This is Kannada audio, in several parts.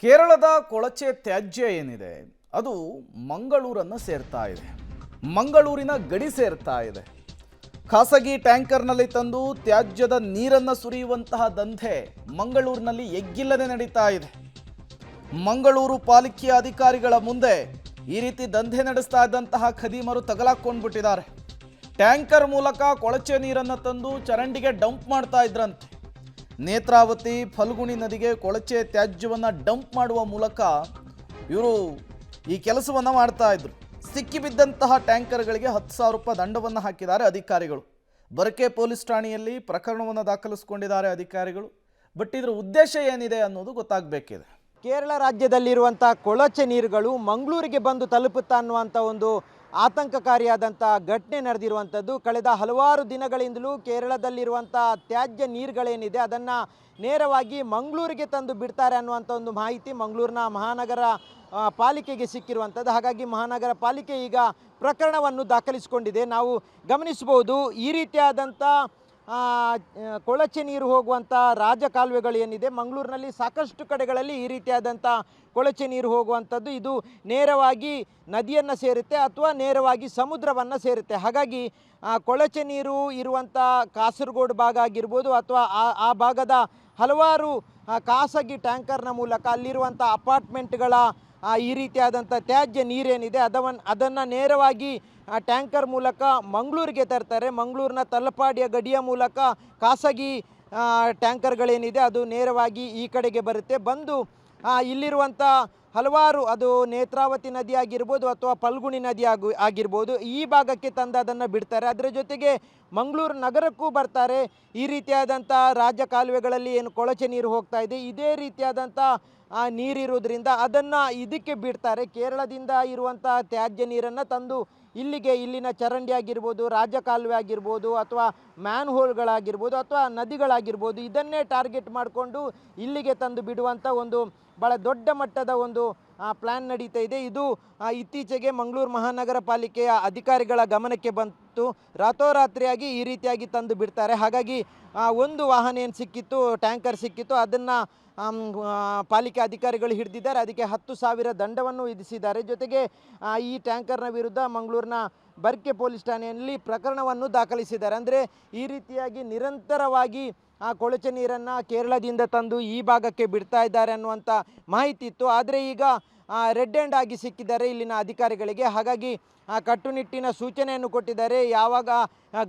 ಕೇರಳದ ಕೊಳಚೆ ತ್ಯಾಜ್ಯ ಏನಿದೆ ಅದು ಮಂಗಳೂರನ್ನು ಸೇರ್ತಾ ಇದೆ. ಮಂಗಳೂರಿನ ಗಡಿ ಸೇರ್ತಾ ಇದೆ. ಖಾಸಗಿ ಟ್ಯಾಂಕರ್ನಲ್ಲಿ ತಂದು ತ್ಯಾಜ್ಯದ ನೀರನ್ನು ಸುರಿಯುವಂತಹ ದಂಧೆ ಮಂಗಳೂರಿನಲ್ಲಿ ಎಗ್ಗಿಲ್ಲದೆ ನಡೀತಾ ಇದೆ. ಮಂಗಳೂರು ಪಾಲಿಕೆಯ ಅಧಿಕಾರಿಗಳ ಮುಂದೆ ಈ ರೀತಿ ದಂಧೆ ನಡೆಸ್ತಾ ಇದ್ದಂತಹ ಖದೀಮರು ತಗಲಾಕೊಂಡ್ಬಿಟ್ಟಿದ್ದಾರೆ. ಟ್ಯಾಂಕರ್ ಮೂಲಕ ಕೊಳಚೆ ನೀರನ್ನು ತಂದು ಚರಂಡಿಗೆ ಡಂಪ್ ಮಾಡ್ತಾ ಇದ್ರಂತೆ. ನೇತ್ರಾವತಿ ಫಲ್ಗುಣಿ ನದಿಗೆ ಕೊಳಚೆ ತ್ಯಾಜ್ಯವನ್ನು ಡಂಪ್ ಮಾಡುವ ಮೂಲಕ ಇವರು ಈ ಕೆಲಸವನ್ನು ಮಾಡ್ತಾ ಇದ್ರು. ಸಿಕ್ಕಿಬಿದ್ದಂತಹ ಟ್ಯಾಂಕರ್ಗಳಿಗೆ 10,000 ರೂಪಾಯಿ ದಂಡವನ್ನು ಹಾಕಿದ್ದಾರೆ ಅಧಿಕಾರಿಗಳು. ಬರಕೆ ಪೊಲೀಸ್ ಠಾಣೆಯಲ್ಲಿ ಪ್ರಕರಣವನ್ನು ದಾಖಲಿಸಿಕೊಂಡಿದ್ದಾರೆ ಅಧಿಕಾರಿಗಳು. ಬಟ್ ಇದರ ಉದ್ದೇಶ ಏನಿದೆ ಅನ್ನೋದು ಗೊತ್ತಾಗಬೇಕಿದೆ. ಕೇರಳ ರಾಜ್ಯದಲ್ಲಿರುವಂಥ ಕೊಳಚೆ ನೀರುಗಳು ಮಂಗಳೂರಿಗೆ ಬಂದು ತಲುಪುತ್ತಾ ಅನ್ನುವಂಥ ಒಂದು ಆತಂಕಕಾರಿಯಾದಂಥ ಘಟನೆ ನಡೆದಿರುವಂಥದ್ದು. ಕಳೆದ ಹಲವಾರು ದಿನಗಳಿಂದಲೂ ಕೇರಳದಲ್ಲಿರುವಂಥ ತ್ಯಾಜ್ಯ ನೀರುಗಳೇನಿದೆ ಅದನ್ನು ನೇರವಾಗಿ ಮಂಗಳೂರಿಗೆ ತಂದು ಬಿಡ್ತಾರೆ ಅನ್ನುವಂಥ ಒಂದು ಮಾಹಿತಿ ಮಂಗಳೂರಿನ ಮಹಾನಗರ ಪಾಲಿಕೆಗೆ ಸಿಕ್ಕಿರುವಂಥದ್ದು. ಹಾಗಾಗಿ ಮಹಾನಗರ ಪಾಲಿಕೆ ಈಗ ಪ್ರಕರಣವನ್ನು ದಾಖಲಿಸಿಕೊಂಡಿದೆ. ನಾವು ಗಮನಿಸ್ಬೋದು, ಈ ರೀತಿಯಾದಂಥ ಕೊಳಚೆ ನೀರು ಹೋಗುವಂಥ ರಾಜಕಾಲುವೆಗಳು ಏನಿದೆ ಮಂಗಳೂರಿನಲ್ಲಿ ಸಾಕಷ್ಟು ಕಡೆಗಳಲ್ಲಿ ಈ ರೀತಿಯಾದಂಥ ಕೊಳಚೆ ನೀರು ಹೋಗುವಂಥದ್ದು ಇದು ನೇರವಾಗಿ ನದಿಯನ್ನು ಸೇರುತ್ತೆ ಅಥವಾ ನೇರವಾಗಿ ಸಮುದ್ರವನ್ನು ಸೇರುತ್ತೆ. ಹಾಗಾಗಿ ಕೊಳಚೆ ನೀರು ಇರುವಂಥ ಕಾಸರಗೋಡು ಭಾಗ ಆಗಿರ್ಬೋದು ಅಥವಾ ಆ ಭಾಗದ ಹಲವಾರು ಖಾಸಗಿ ಟ್ಯಾಂಕರ್ನ ಮೂಲಕ ಅಲ್ಲಿರುವಂಥ ಅಪಾರ್ಟ್ಮೆಂಟ್ಗಳ ಈ ರೀತಿಯಾದಂಥ ತ್ಯಾಜ್ಯ ನೀರೇನಿದೆ ಅದನ್ನು ನೇರವಾಗಿ ಟ್ಯಾಂಕರ್ ಮೂಲಕ ಮಂಗಳೂರಿಗೆ ತರ್ತಾರೆ. ಮಂಗಳೂರಿನ ತಲಪಾಡಿಯ ಗಡಿಯ ಮೂಲಕ ಖಾಸಗಿ ಟ್ಯಾಂಕರ್ಗಳೇನಿದೆ ಅದು ನೇರವಾಗಿ ಈ ಕಡೆಗೆ ಬರುತ್ತೆ. ಬಂದು ಇಲ್ಲಿರುವಂಥ ಹಲವಾರು ಅದು ನೇತ್ರಾವತಿ ನದಿ ಆಗಿರ್ಬೋದು ಅಥವಾ ಫಲ್ಗುಣಿ ನದಿ ಆಗಿರ್ಬೋದು ಈ ಭಾಗಕ್ಕೆ ತಂದು ಅದನ್ನು ಬಿಡ್ತಾರೆ. ಅದರ ಜೊತೆಗೆ ಮಂಗಳೂರು ನಗರಕ್ಕೂ ಬರ್ತಾರೆ. ಈ ರೀತಿಯಾದಂಥ ರಾಜಕಾಲುವೆಗಳಲ್ಲಿ ಏನು ಕೊಳಚೆ ನೀರು ಹೋಗ್ತಾ ಇದೆ ಇದೇ ರೀತಿಯಾದಂಥ ನೀರಿರೋದ್ರಿಂದ ಅದನ್ನು ಇದಕ್ಕೆ ಬಿಡ್ತಾರೆ. ಕೇರಳದಿಂದ ಇರುವಂಥ ತ್ಯಾಜ್ಯ ನೀರನ್ನು ತಂದು ಇಲ್ಲಿನ ಚರಂಡಿ ಆಗಿರ್ಬೋದು, ರಾಜಕಾಲುವೆ ಆಗಿರ್ಬೋದು ಅಥವಾ ಮ್ಯಾನ್ ಹೋಲ್ಗಳಾಗಿರ್ಬೋದು ಅಥವಾ ನದಿಗಳಾಗಿರ್ಬೋದು ಇದನ್ನೇ ಟಾರ್ಗೆಟ್ ಮಾಡಿಕೊಂಡು ಇಲ್ಲಿಗೆ ತಂದು ಬಿಡುವಂಥ ಒಂದು ಭಾಳ ದೊಡ್ಡ ಮಟ್ಟದ ಒಂದು ಪ್ಲ್ಯಾನ್ ನಡೀತಾ ಇದೆ. ಇದು ಇತ್ತೀಚೆಗೆ ಮಂಗಳೂರು ಮಹಾನಗರ ಪಾಲಿಕೆಯ ಅಧಿಕಾರಿಗಳ ಗಮನಕ್ಕೆ ಬಂತು. ರಾತ್ರೋರಾತ್ರಿಯಾಗಿ ಈ ರೀತಿಯಾಗಿ ತಂದು ಬಿಡ್ತಾರೆ. ಹಾಗಾಗಿ ಒಂದು ವಾಹನ ಏನು ಸಿಕ್ಕಿತ್ತು, ಟ್ಯಾಂಕರ್ ಸಿಕ್ಕಿತ್ತು, ಅದನ್ನು ಪಾಲಿಕೆ ಅಧಿಕಾರಿಗಳು ಹಿಡಿದಿದ್ದಾರೆ. ಅದಕ್ಕೆ 10,000 ದಂಡವನ್ನು ವಿಧಿಸಿದ್ದಾರೆ. ಜೊತೆಗೆ ಈ ಟ್ಯಾಂಕರ್ನ ವಿರುದ್ಧ ಮಂಗಳೂರಿನ ಬರ್ಕೆ ಪೊಲೀಸ್ ಠಾಣೆಯಲ್ಲಿ ಪ್ರಕರಣವನ್ನು ದಾಖಲಿಸಿದ್ದಾರೆ. ಅಂದರೆ ಈ ರೀತಿಯಾಗಿ ನಿರಂತರವಾಗಿ ಕೊಳಚೆ ನೀರನ್ನು ಕೇರಳದಿಂದ ತಂದು ಈ ಭಾಗಕ್ಕೆ ಬಿಡ್ತಾ ಇದ್ದಾರೆ ಅನ್ನುವಂಥ ಮಾಹಿತಿ ಇತ್ತು. ಆದರೆ ಈಗ ರೆಡ್ ಹ್ಯಾಂಡ್ ಆಗಿ ಸಿಕ್ಕಿದ್ದಾರೆ ಇಲ್ಲಿನ ಅಧಿಕಾರಿಗಳಿಗೆ. ಹಾಗಾಗಿ ಕಟ್ಟುನಿಟ್ಟಿನ ಸೂಚನೆಯನ್ನು ಕೊಟ್ಟಿದ್ದಾರೆ. ಯಾವಾಗ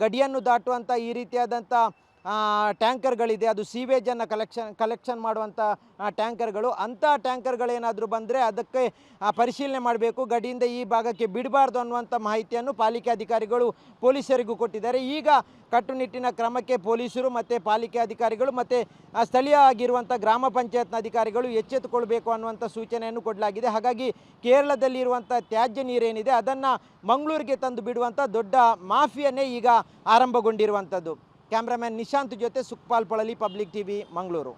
ಗಡಿಯನ್ನು ದಾಟುವಂಥ ಈ ರೀತಿಯಾದಂಥ ಟ್ಯಾಂಕರ್ಗಳಿದೆ, ಅದು ಸೀವೇಜನ್ನು ಕಲೆಕ್ಷನ್ ಮಾಡುವಂಥ ಟ್ಯಾಂಕರ್ಗಳು, ಅಂಥ ಟ್ಯಾಂಕರ್ಗಳೇನಾದರೂ ಬಂದರೆ ಅದಕ್ಕೆ ಪರಿಶೀಲನೆ ಮಾಡಬೇಕು, ಗಡಿಯಿಂದ ಈ ಭಾಗಕ್ಕೆ ಬಿಡಬಾರ್ದು ಅನ್ನುವಂಥ ಮಾಹಿತಿಯನ್ನು ಪಾಲಿಕೆ ಅಧಿಕಾರಿಗಳು ಪೊಲೀಸರಿಗೂ ಕೊಟ್ಟಿದ್ದಾರೆ. ಈಗ ಕಟ್ಟುನಿಟ್ಟಿನ ಕ್ರಮಕ್ಕೆ ಪೊಲೀಸರು ಮತ್ತು ಪಾಲಿಕೆ ಅಧಿಕಾರಿಗಳು ಮತ್ತು ಸ್ಥಳೀಯ ಆಗಿರುವಂಥ ಗ್ರಾಮ ಪಂಚಾಯತ್ನ ಅಧಿಕಾರಿಗಳು ಎಚ್ಚೆತ್ತುಕೊಳ್ಬೇಕು ಅನ್ನುವಂಥ ಸೂಚನೆಯನ್ನು ಕೊಡಲಾಗಿದೆ. ಹಾಗಾಗಿ ಕೇರಳದಲ್ಲಿರುವಂಥ ತ್ಯಾಜ್ಯ ನೀರೇನಿದೆ ಅದನ್ನು ಮಂಗಳೂರಿಗೆ ತಂದು ಬಿಡುವಂಥ ದೊಡ್ಡ ಮಾಫಿಯಾನೇ ಈಗ ಆರಂಭಗೊಂಡಿರುವಂಥದ್ದು. ಕ್ಯಾಮ್ರಾಮನ್ ನಿಶಾಂತ್ ಜೊತೆ ಸುಖಪಾಲ್ ಪಳಲಿ, ಪಬ್ಲಿಕ್ ಟಿವಿ, ಮಂಗಳೂರು.